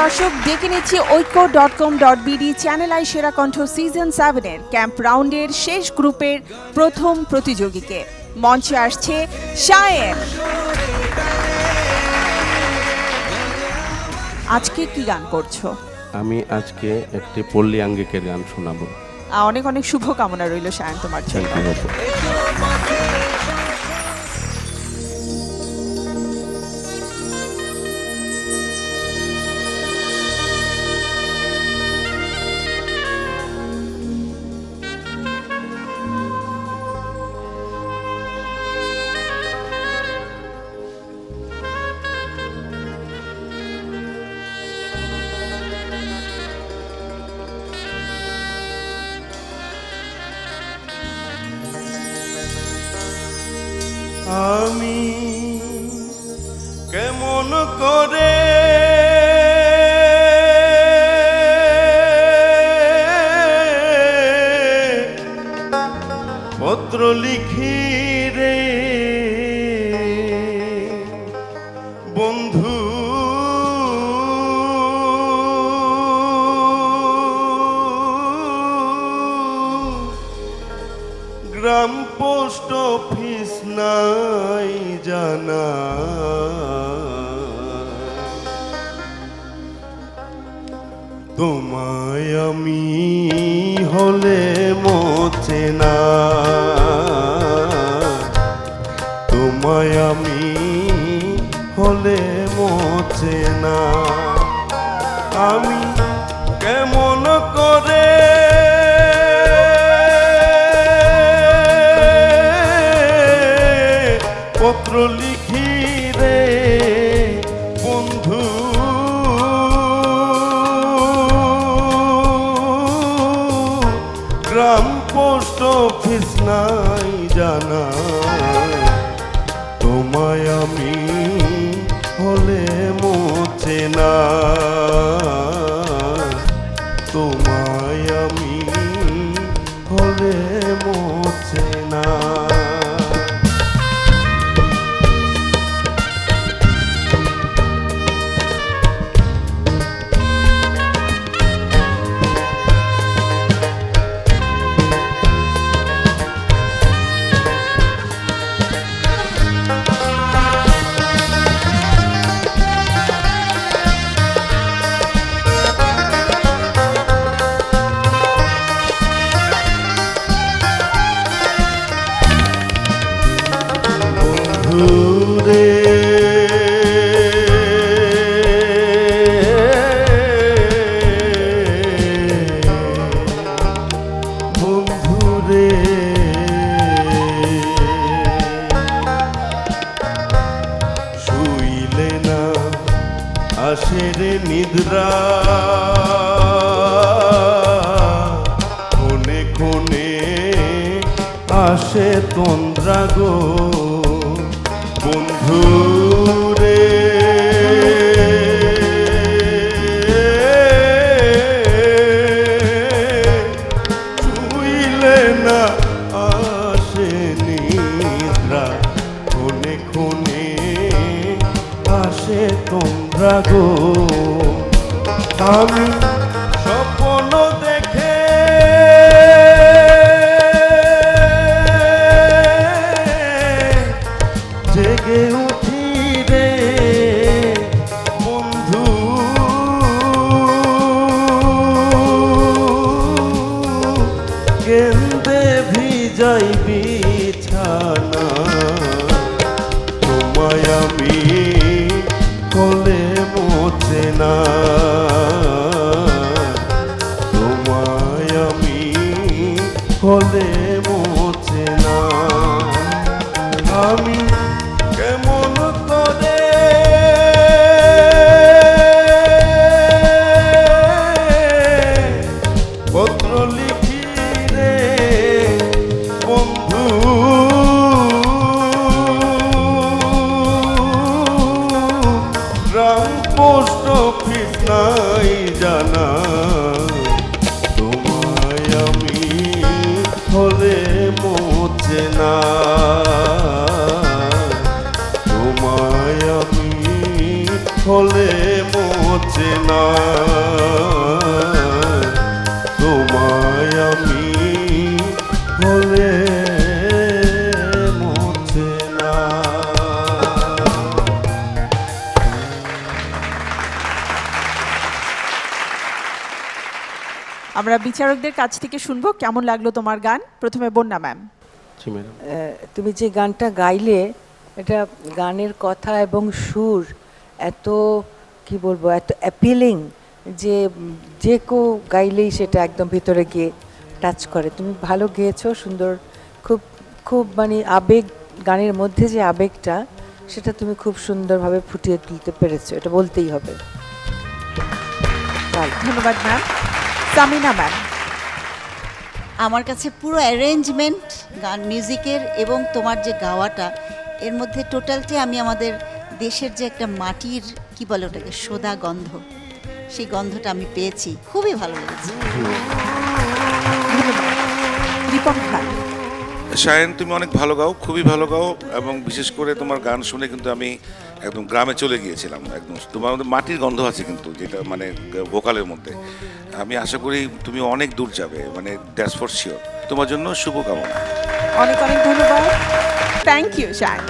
দর্শক ডেকে নিচ্ছি ঐক্য.com.bd চ্যানেল আই সেরা কণ্ঠ সিজন 7 এর ক্যাম্প রাউন্ডের শেষ গ্রুপের প্রথম প্রতিযোগীকে। মঞ্চে আসছে শায়ের। আজকে কি গান করছো? আমি আজকে একটি পল্লী আঙ্গিকের গান শোনাবো। অনেক অনেক শুভকামনা রইল শায়ন তোমার জন্য। আমি কেমন করে পত্র লিখি রে বন্ধু, গ্রাম পোস্ট অফিস নাই জানা, তোমায় আমি হলে মোছে না, তোমায় আমি হলে মোছে না। আমি কেমন করে পত্র লিখি রে বন্ধু, গ্রাম পোস্ট অফিস নাই জানা, তোমায় আমি হলে মোছে না, তোমায় আমি হলে মোছে না। বন্ধুরে শুইলে না আসে রে নিদ্রা, কোনে কোনে আসে তন্দ্রা গো বন্ধু রে, শুইলে না আসে নিদ্রা, কোনে কোনে আসে তন্দ্রা গো। আমি স্বপ্ন দেখে জেগে উঠি রে বন্ধু, কেন্দে ভিজাই বিছানা, তোমায় আমি হলে মোছে না, তোমায় আমি হলে মোছে না। আমি কেমন করে পত্র লিখি রে বন্ধু, গ্রাম পোস্ট অফিস নাই জানা, তোমায় আমি হলে মোছে না, তোমায় আমি হলে মোছে না। তোমায় আমি হলে মোছে না। আমরা বিচারকদের কাছ থেকে শুনবো কেমন লাগলো তোমার গান। প্রথমে বন্যা ম্যাম। জি ম্যাডাম। তুমি যে গানটা গাইলে, এটা গানের কথা এবং সুর এত কি বলবো, এত অ্যাপিলিং যে যে কেউ গাইলেই সেটা একদম ভিতরে গিয়ে টাচ করে। তুমি ভালো গেয়েছো, সুন্দর, খুব খুব মানে আবেগ, গানের মধ্যে যে আবেগটা সেটা তুমি খুব সুন্দরভাবে ফুটিয়ে তুলতে পেরেছো, এটা বলতেই হবে। ধন্যবাদ ম্যাম। সামিনা ম্যাম। আমার কাছে পুরো অ্যারেঞ্জমেন্ট, গান, মিউজিকের এবং তোমার যে গাওয়াটা, এর মধ্যে টোটালটি আমি আমাদের দেশের যে একটা মাটির কি বলে ওটাকে, সোদা গন্ধ, সেই গন্ধটা আমি পেয়েছি, খুবই ভালো লেগেছে। দীপক খান। শায়েন, তুমি অনেক ভালো গাও, খুবই ভালো গাও, এবং বিশেষ করে তোমার গান শুনে কিন্তু আমি একদম গ্রামে চলে গিয়েছিলাম। একদম তোমার মধ্যে মাটির গন্ধ আছে কিন্তু, যেটা মানে ভোকালের মধ্যে। আমি আশা করি তুমি অনেক দূর যাবে, মানে দ্যাটস ফর শিওর। তোমার জন্য শুভকামনা। অনেক অনেক ধন্যবাদ। Thank you Shayan.